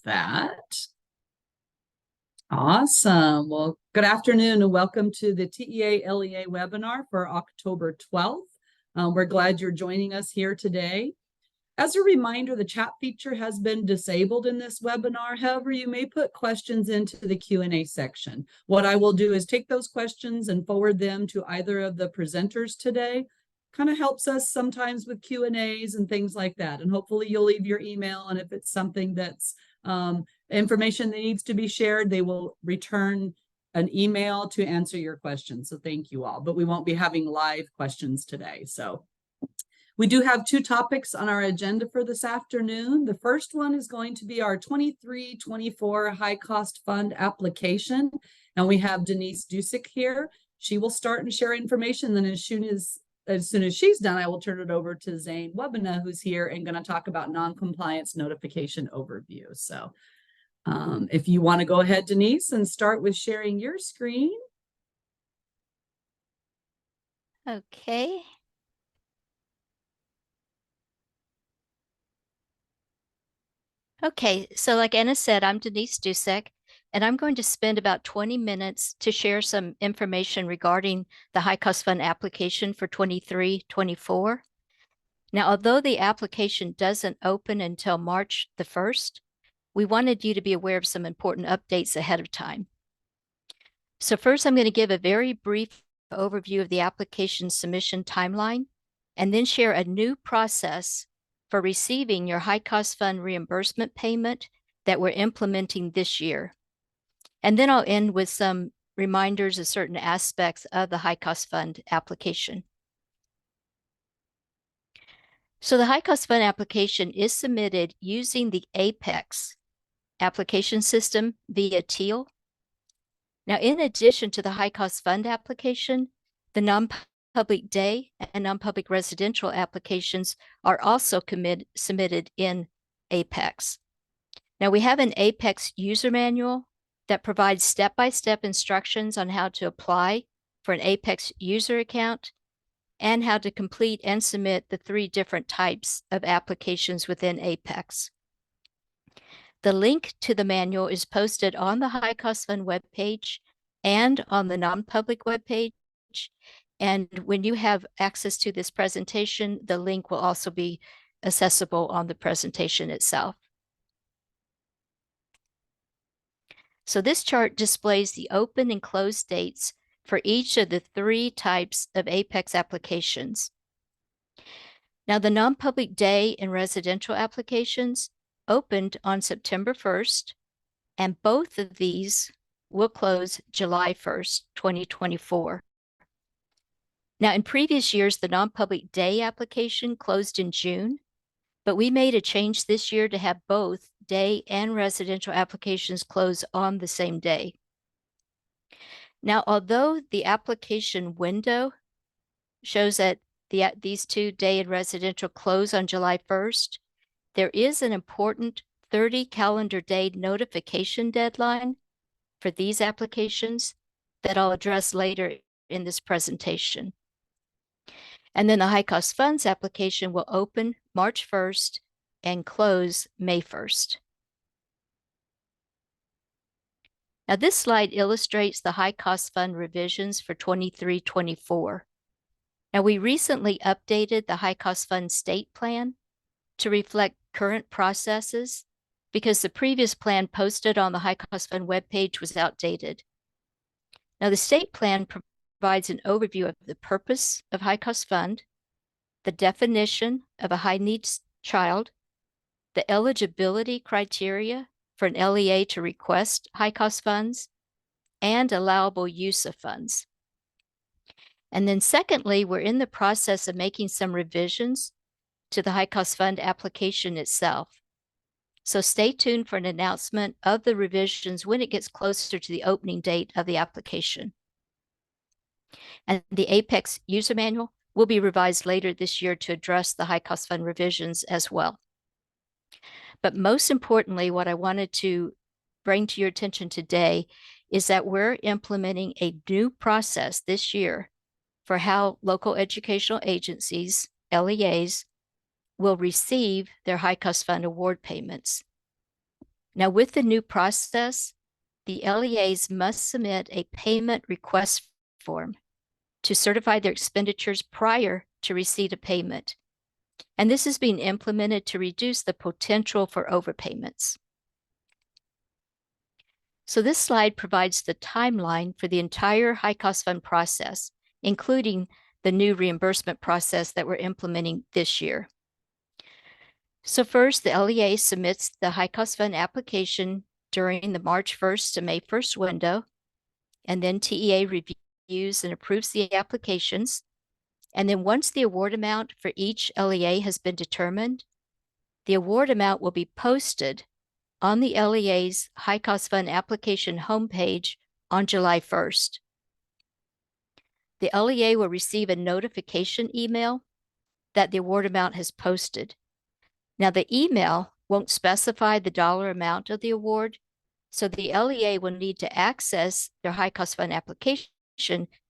that. Awesome. Well, good afternoon and welcome to the TEA LEA webinar for October 12th. We're glad you're joining us here today. As a reminder, the chat feature has been disabled in this webinar. However, you may put questions into the Q&A section. What I will do is take those questions and forward them to either of the presenters today. Kind of helps us sometimes with Q&As and things like that. And hopefully you'll leave your email. And if it's something that's information that needs to be shared, they will return an email to answer your questions. So thank you all. But we won't be having live questions today. So we do have two topics on our agenda for this afternoon. The first one is going to be our 23-24 high cost fund application. And we have Denise Dusick here. She will start and share information. Then as soon as she's done, I will turn it over to Zane Webina, who's here and going to talk about non-compliance notification overview. So if you want to go ahead, Denise, and start with sharing your screen. Okay. Okay, so like Anna said, I'm Denise Dusick, and I'm going to spend about 20 minutes to share some information regarding the High Cost Fund application for 23-24. Now, although the application doesn't open until March the 1st, we wanted you to be aware of some important updates ahead of time. So first, I'm going to give a very brief overview of the application submission timeline, and then share a new process for receiving your high cost fund reimbursement payment that we're implementing this year. And then I'll end with some reminders of certain aspects of the high cost fund application. So the high cost fund application is submitted using the Apex application system via TEAL. Now, in addition to the high cost fund application, the non-public day and non-public residential applications are also submitted in Apex. Now, we have an Apex user manual that provides step-by-step instructions on how to apply for an Apex user account and how to complete and submit the 3 different types of applications within Apex. The link to the manual is posted on the High Cost Fund webpage and on the non-public webpage. And when you have access to this presentation, the link will also be accessible on the presentation itself. So this chart displays the open and close dates for each of the 3 types of Apex applications. Now, the non-public day and residential applications opened on September 1st, and both of these will close July 1st, 2024. Now, in previous years, the non-public day application closed in June, but we made a change this year to have both day and residential applications close on the same day. Now, although the application window shows that these 2 day and residential close on July 1st, there is an important 30 calendar day notification deadline for these applications that I'll address later in this presentation. And then the high cost funds application will open March 1st and close May 1st. Now, this slide illustrates the high cost fund revisions for 23-24. Now, we recently updated the high cost fund state plan to reflect current processes because the previous plan posted on the high cost fund webpage was outdated. Now, the state plan provides an overview of the purpose of high cost fund, the definition of a high needs child, the eligibility criteria for an LEA to request high cost funds, and allowable use of funds. And then secondly, we're in the process of making some revisions to the high cost fund application itself. So stay tuned for an announcement of the revisions when it gets closer to the opening date of the application. And the Apex user manual will be revised later this year to address the high cost fund revisions as well. But most importantly, what I wanted to bring to your attention today is that we're implementing a new process this year for how local educational agencies, LEAs, will receive their high cost fund award payments. Now, with the new process, the LEAs must submit a payment request form to certify their expenditures prior to receipt of payment. And this is being implemented to reduce the potential for overpayments. So this slide provides the timeline for the entire high cost fund process, including the new reimbursement process that we're implementing this year. So first, the LEA submits the high cost fund application during the March 1st to May 1st window, and then TEA reviews and approves the applications. And then once the award amount for each LEA has been determined, the award amount will be posted on the LEA's high cost fund application homepage on July 1st. The LEA will receive a notification email that the award amount has posted. Now, the email won't specify the dollar amount of the award, so the LEA will need to access their high cost fund application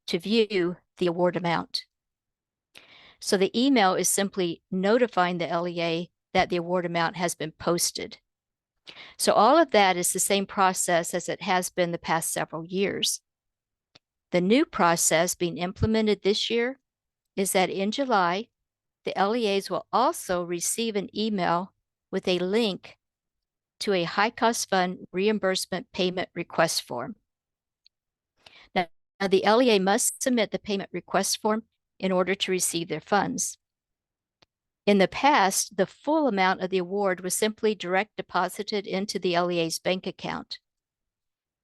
to view the award amount. So the email is simply notifying the LEA that the award amount has been posted. So all of that is the same process as it has been the past several years. The new process being implemented this year is that in July, the LEAs will also receive an email with a link to a high cost fund reimbursement payment request form. Now, the LEA must submit the payment request form in order to receive their funds. In the past, the full amount of the award was simply direct deposited into the LEA's bank account.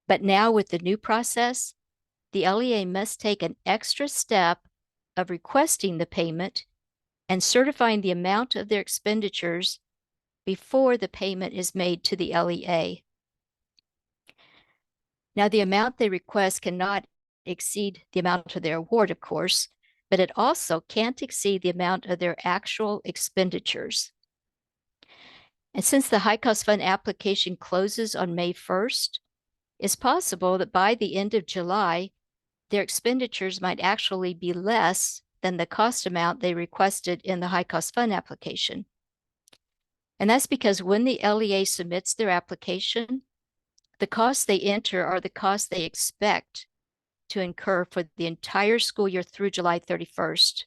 But now with the new process, the LEA must take an extra step of requesting the payment and certifying the amount of their expenditures before the payment is made to the LEA. Now, the amount they request cannot exceed the amount of their award, of course, but it also can't exceed the amount of their actual expenditures. And since the high cost fund application closes on May 1st, it's possible that by the end of July, their expenditures might actually be less than the cost amount they requested in the high cost fund application. And that's because when the LEA submits their application, the costs they enter are the costs they expect to incur for the entire school year through July 31st.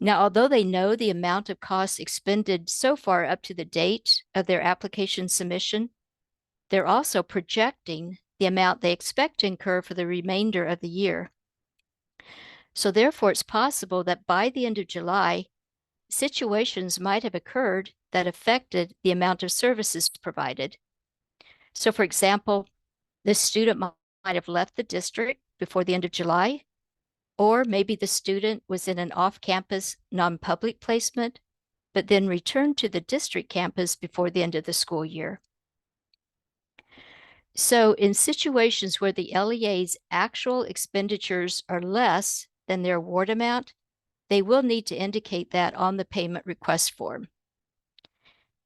Now, although they know the amount of costs expended so far up to the date of their application submission, they're also projecting the amount they expect to incur for the remainder of the year. So therefore, it's possible that by the end of July, situations might have occurred that affected the amount of services provided. So for example, the student might have left the district before the end of July, or maybe the student was in an off-campus non-public placement, but then returned to the district campus before the end of the school year. So in situations where the LEA's actual expenditures are less than their award amount, they will need to indicate that on the payment request form.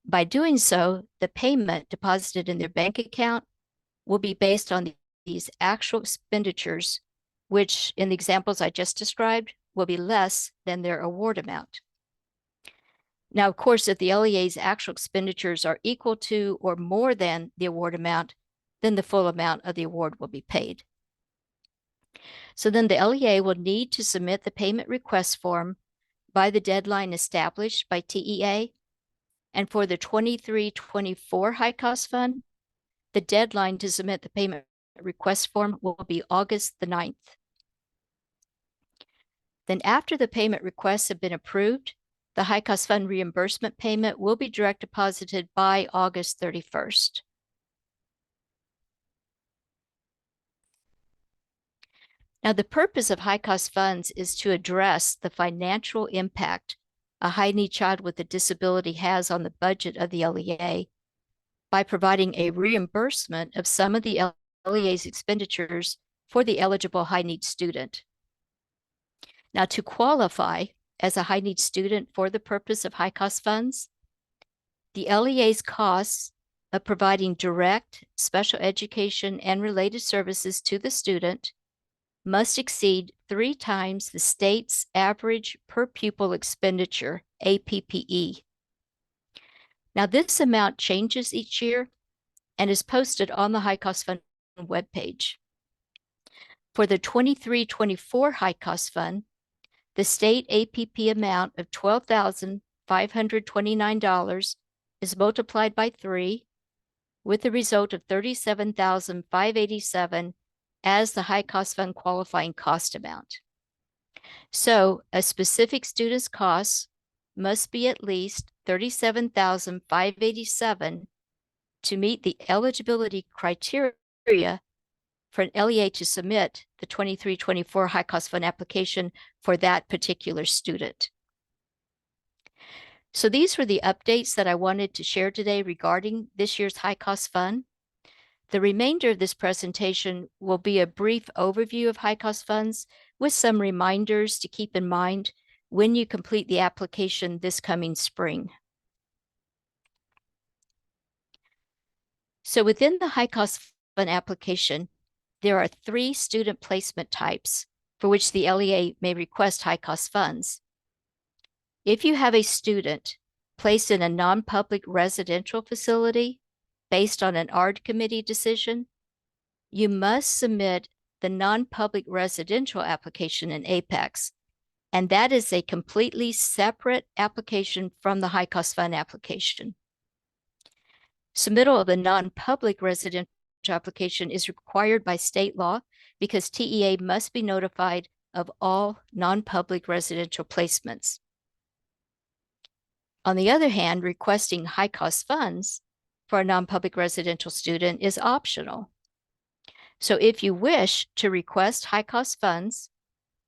By doing so, the payment deposited in their bank account will be based on these actual expenditures, which in the examples I just described will be less than their award amount. Now, of course, if the LEA's actual expenditures are equal to or more than the award amount, then the full amount of the award will be paid. So then the LEA will need to submit the payment request form by the deadline established by TEA. And for the 23-24 high cost fund, the deadline to submit the payment request form will be August the 9th. Then after the payment requests have been approved, the high cost fund reimbursement payment will be direct deposited by August 31st. Now, the purpose of high cost funds is to address the financial impact a high need child with a disability has on the budget of the LEA by providing a reimbursement of some of the LEA's expenditures for the eligible high need student. Now, to qualify as a high need student for the purpose of high cost funds, the LEA's costs of providing direct special education and related services to the student must exceed 3 times the state's average per pupil expenditure, APPE. Now, this amount changes each year and is posted on the High Cost Fund webpage. For the 23-24 High Cost Fund, the state APP amount of $12,529 is multiplied by 3, with the result of $37,587 as the High Cost Fund qualifying cost amount. So a specific student's costs must be at least $37,587 to meet the eligibility criteria for an LEA to submit the 23-24 High Cost Fund application for that particular student. So these were the updates that I wanted to share today regarding this year's High Cost Fund. The remainder of this presentation will be a brief overview of high cost funds with some reminders to keep in mind when you complete the application this coming spring. So within the high cost fund application, there are 3 student placement types for which the LEA may request high cost funds. If you have a student placed in a non-public residential facility based on an ARD committee decision, you must submit the non-public residential application in Apex, and that is a completely separate application from the high cost fund application. Submittal of the non-public residential application is required by state law because TEA must be notified of all non-public residential placements. On the other hand, requesting high cost funds for a non-public residential student is optional. So if you wish to request high cost funds,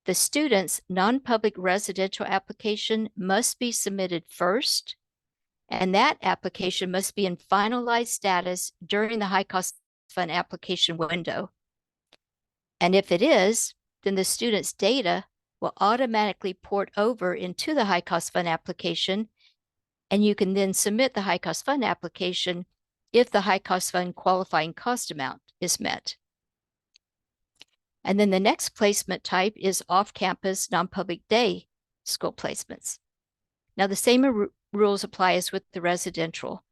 the student's non-public residential application must be submitted first, and that application must be in finalized status during the high cost fund application window. And if it is, then the student's data will automatically port over into the high cost fund application, and you can then submit the high cost fund application if the high cost fund qualifying cost amount is met. And then the next placement type is off-campus non-public day school placements. Now the same rules apply as with the residential.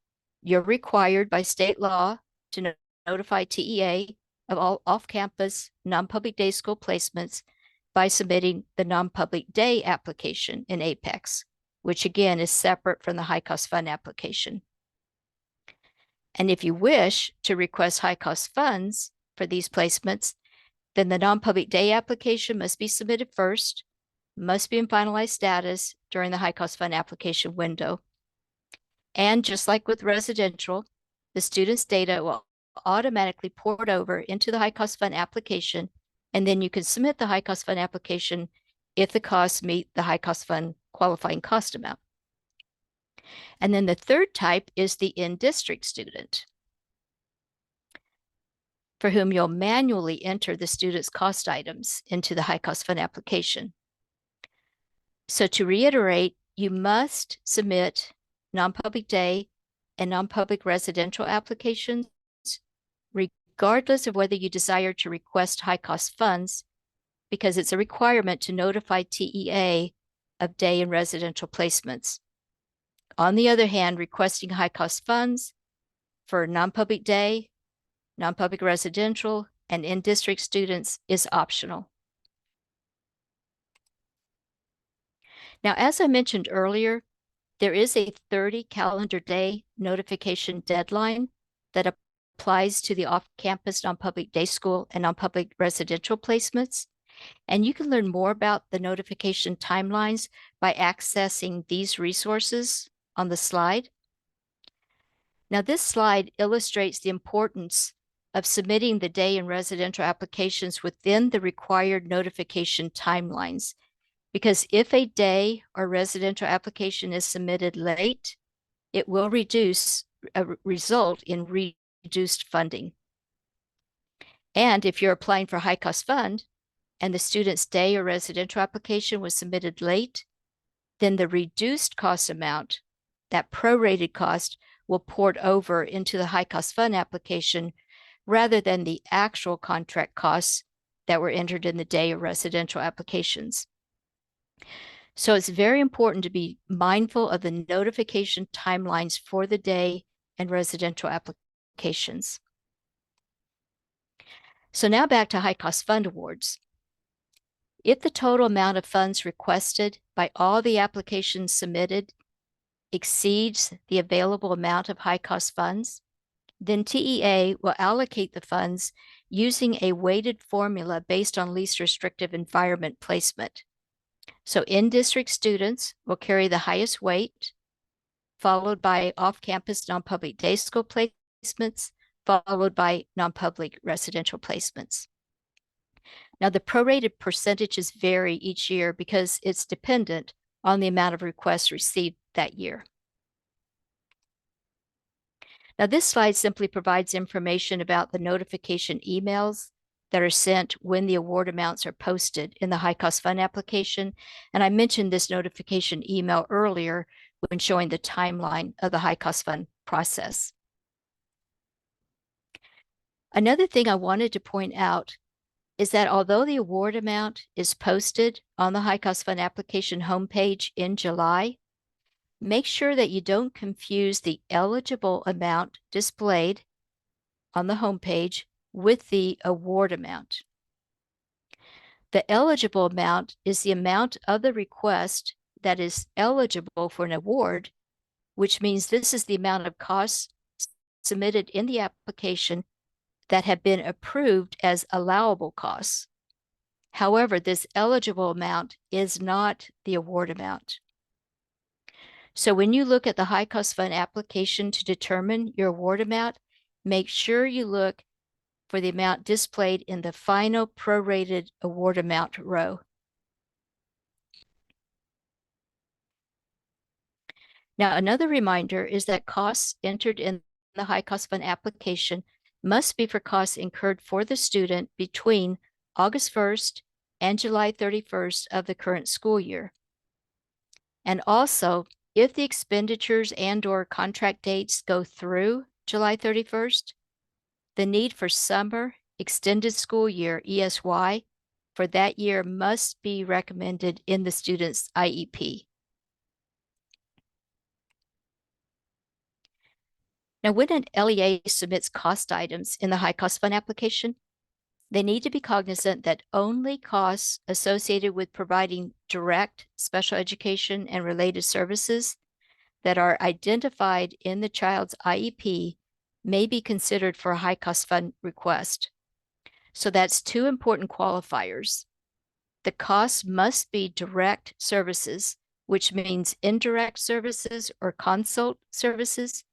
You're required by state law to notify TEA of all off-campus non-public day school placements by submitting the non-public day application in Apex, which again is separate from the high cost fund application. And if you wish to request high cost funds for these placements, then the non-public day application must be submitted first, must be in finalized status during the high cost fund application window. And just like with residential, the student's data will automatically port over into the high cost fund application, and then you can submit the high cost fund application if the costs meet the high cost fund qualifying cost amount. And then the third type is the in-district student, for whom you'll manually enter the student's cost items into the high cost fund application. So to reiterate, you must submit non-public day and non-public residential applications, regardless of whether you desire to request high cost funds, because it's a requirement to notify TEA of day and residential placements. On the other hand, requesting high cost funds for non-public day, non-public residential, and in-district students is optional. Now, as I mentioned earlier, there is a 30 calendar day notification deadline that applies to the off-campus non-public day school and non-public residential placements. And you can learn more about the notification timelines by accessing these resources on the slide. Now, this slide illustrates the importance of submitting the day and residential applications within the required notification timelines, because if a day or residential application is submitted late, it will result in reduced funding. And if you're applying for high cost fund and the student's day or residential application was submitted late, then the reduced cost amount, that prorated cost, will port over into the high cost fund application rather than the actual contract costs that were entered in the day or residential applications. So it's very important to be mindful of the notification timelines for the day and residential applications. So now back to high cost fund awards. If the total amount of funds requested by all the applications submitted exceeds the available amount of high cost funds, then TEA will allocate the funds using a weighted formula based on least restrictive environment placement. So in-district students will carry the highest weight, followed by off-campus non-public day school placements, followed by non-public residential placements. Now, the prorated percentages vary each year because it's dependent on the amount of requests received that year. Now, this slide simply provides information about the notification emails that are sent when the award amounts are posted in the high cost fund application. And I mentioned this notification email earlier when showing the timeline of the high cost fund process. Another thing I wanted to point out is that although the award amount is posted on the high cost fund application homepage in July, make sure that you don't confuse the eligible amount displayed on the homepage with the award amount. The eligible amount is the amount of the request that is eligible for an award, which means this is the amount of costs submitted in the application that have been approved as allowable costs. However, this eligible amount is not the award amount. So when you look at the high cost fund application to determine your award amount, make sure you look for the amount displayed in the final prorated award amount row. Now, another reminder is that costs entered in the high cost fund application must be for costs incurred for the student between August 1st and July 31st of the current school year. And also, if the expenditures and/or contract dates go through July 31st, the need for summer extended school year ESY for that year must be recommended in the student's IEP. Now, when an LEA submits cost items in the high cost fund application, they need to be cognizant that only costs associated with providing direct special education and related services that are identified in the child's IEP may be considered for a high cost fund request. So that's two important qualifiers. The costs must be direct services, which means indirect services or consult services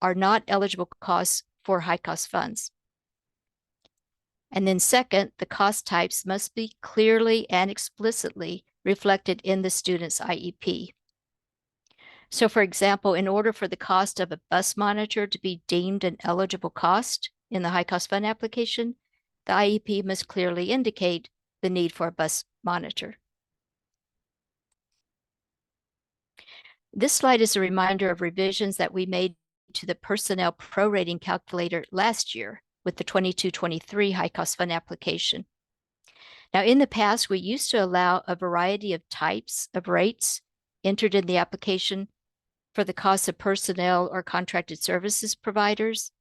are not eligible costs for high cost funds. And then second, the cost types must be clearly and explicitly reflected in the student's IEP. So for example, in order for the cost of a bus monitor to be deemed an eligible cost in the high cost fund application, the IEP must clearly indicate the need for a bus monitor. This slide is a reminder of revisions that we made to the personnel prorating calculator last year with the 22-23 high cost fund application. Now, in the past, we used to allow a variety of types of rates entered in the application for the cost of personnel or contracted services providers,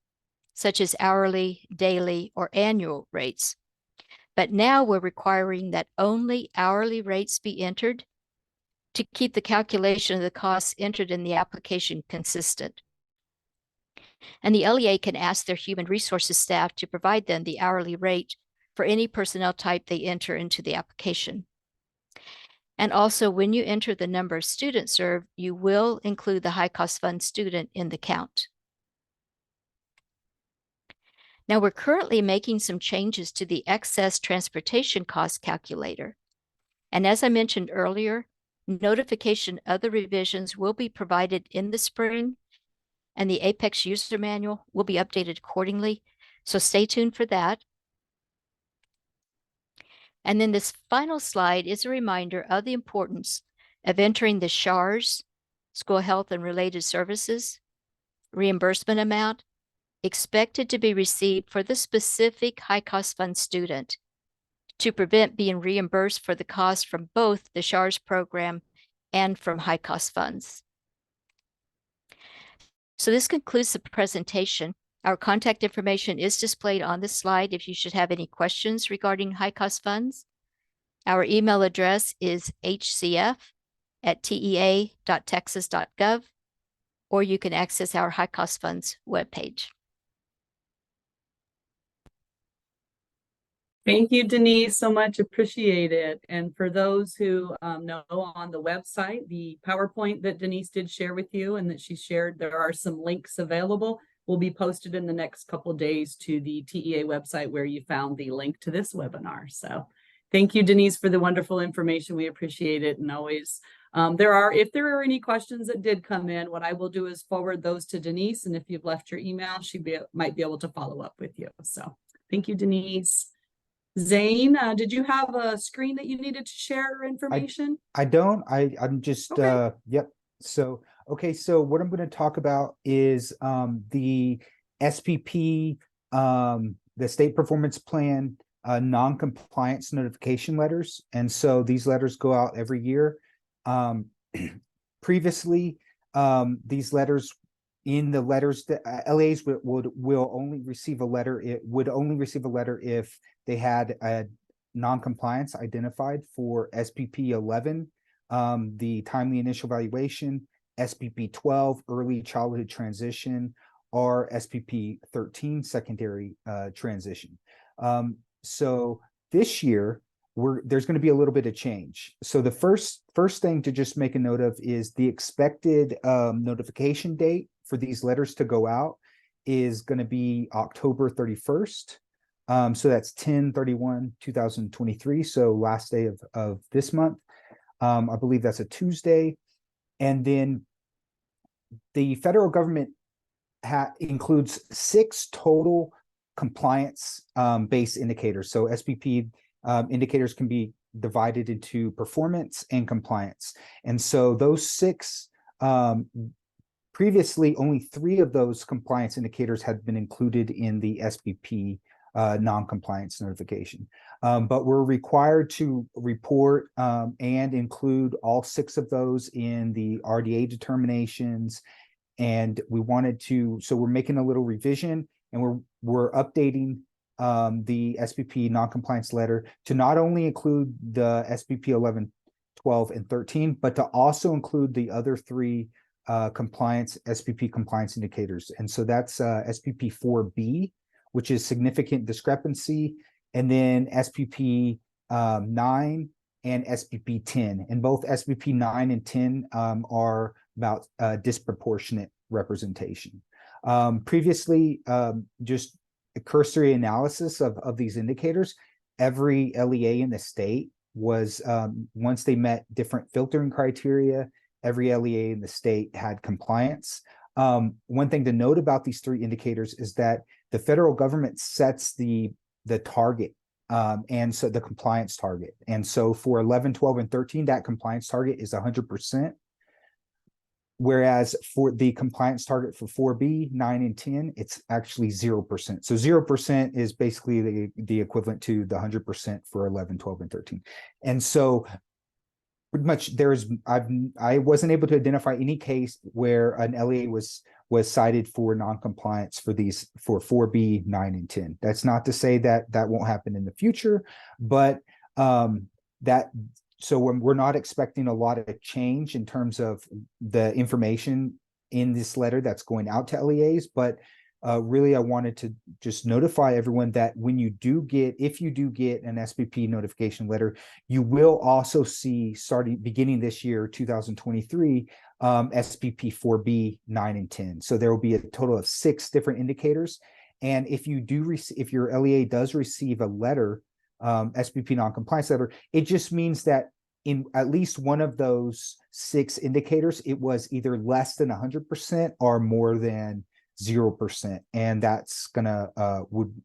such as hourly, daily, or annual rates. But now we're requiring that only hourly rates be entered to keep the calculation of the costs entered in the application consistent. And the LEA can ask their human resources staff to provide them the hourly rate for any personnel type they enter into the application. And also, when you enter the number of students served, you will include the high cost fund student in the count. Now, we're currently making some changes to the excess transportation cost calculator. And as I mentioned earlier, notification of the revisions will be provided in the spring, and the Apex user manual will be updated accordingly. So stay tuned for that. And then this final slide is a reminder of the importance of entering the SHARS, School Health and Related Services, reimbursement amount expected to be received for the specific high cost fund student to prevent being reimbursed for the cost from both the SHARS program and from high-cost funds. So this concludes the presentation. Our contact information is displayed on the slide if you should have any questions regarding high-cost funds. Our email address is hcf@tea.texas.gov, or you can access our high-cost funds webpage. Thank you, Denise, so much. Appreciate it. And for those who know, on the website, the PowerPoint that Denise did share with you and that she shared, there are some links available. Will be posted in the next couple of days to the TEA website where you found the link to this webinar. So thank you, Denise, for the wonderful information. We appreciate it. And always, if there are any questions that did come in, what I will do is forward those to Denise. And if you've left your email, she might be able to follow up with you. So thank you, Denise. Zane, did you have a screen that you needed to share information? I don't. I'm just Okay. yep. So okay, so what I'm going to talk about is the SPP, the state performance plan non-compliance notification letters. And so these letters go out every year. Previously, these letters, in the letters that LEAs will only receive a letter. It would only receive a letter if they had a non-compliance identified for SPP 11, the timely initial evaluation, SPP 12, early childhood transition, or SPP 13, secondary transition. So this year, there's going to be a little bit of change. So the first thing to just make a note of is the expected notification date for these letters to go out is going to be October 31st. So that's 10/31/2023. So last day of this month. I believe that's a Tuesday. And then the federal government includes 6 total compliance based indicators. So SPP indicators can be divided into performance and compliance. And so those 6, previously only 3 of those compliance indicators had been included in the SPP non-compliance notification. But we're required to report and include all 6 of those in the RDA determinations. And we wanted to, so we're making a little revision, and we're updating the SPP non-compliance letter to not only include the SPP 11, 12, and 13, but to also include the other 3 SPP compliance indicators. And so that's SPP 4B, which is significant discrepancy, and then SPP 9 and SPP 10. And both SPP 9 and 10 are about disproportionate representation. Previously, just a cursory analysis of these indicators, every LEA in the state was, once they met different filtering criteria, every LEA in the state had compliance. One thing to note about these 3 indicators is that the federal government sets the target, and so the compliance target. And so for 11, 12, and 13, that compliance target is 100%. Whereas for the compliance target for 4B, 9, and 10, it's actually 0%. So 0% is basically the equivalent to the 100% for 11, 12, and 13. And so pretty much I wasn't able to identify any case where an LEA was cited for non-compliance for 4B, 9, and 10. That's not to say that won't happen in the future, but so we're not expecting a lot of change in terms of the information in this letter that's going out to LEAs. But really, I wanted to just notify everyone that if you do get an SPP notification letter, you will also see, beginning this year, 2023, SPP 4B, 9, and 10. So there will be a total of 6 different indicators. And if your LEA does receive a letter, SPP non-compliance letter, it just means that in at least one of those 6 indicators, it was either less than 100% or more than 0%. And that's would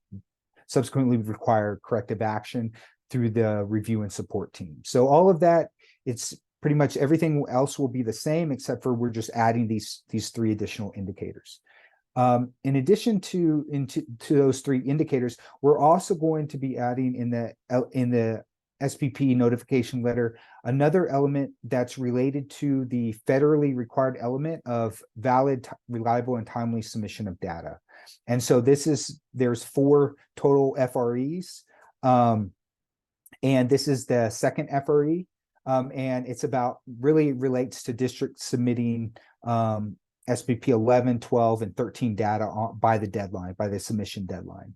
subsequently require corrective action through the review and support team. So all of that, it's pretty much everything else will be the same, except for we're just adding these 3 additional indicators. In addition to those three indicators, we're also going to be adding in the SPP notification letter another element that's related to the federally required element of valid, reliable, and timely submission of data. And so there's 4 total FREs, and this is the second FRE, and it's really relates to districts submitting SPP 11, 12, and 13 data by the submission deadline.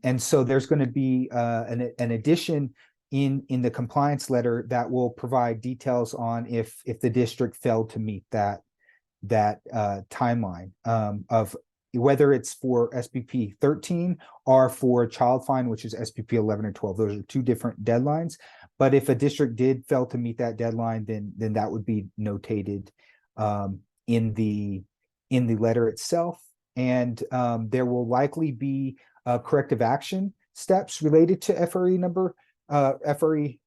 And so there's going to be an addition in the compliance letter that will provide details on if the district failed to meet that timeline of whether it's for SPP 13 or for child fine, which is SPP 11 or 12. Those are 2 different deadlines. But if a district did fail to meet that deadline, then that would be notated in the letter itself. And there will likely be corrective action steps related to FRE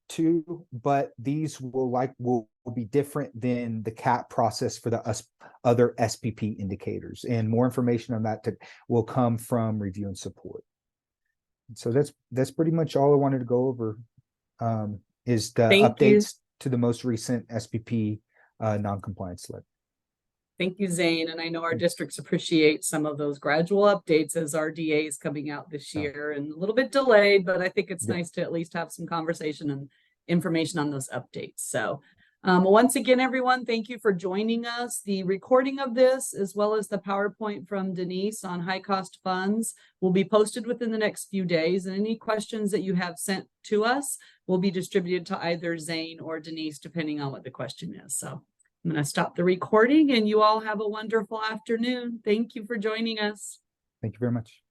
2, but these will be different than the CAP process for the other SPP indicators. And more information on that will come from review and support. So that's pretty much all I wanted to go over, is the updates to the most recent SPP non-compliance letter. Thank you, Zane. And I know our districts appreciate some of those gradual updates as our DA is coming out this year and a little bit delayed, but I think it's nice to at least have some conversation and information on those updates. So once again, everyone, thank you for joining us. The recording of this, as well as the PowerPoint from Denise on high cost funds, will be posted within the next few days. And any questions that you have sent to us will be distributed to either Zane or Denise, depending on what the question is. So I'm going to stop the recording, and you all have a wonderful afternoon. Thank you for joining us. Thank you very much.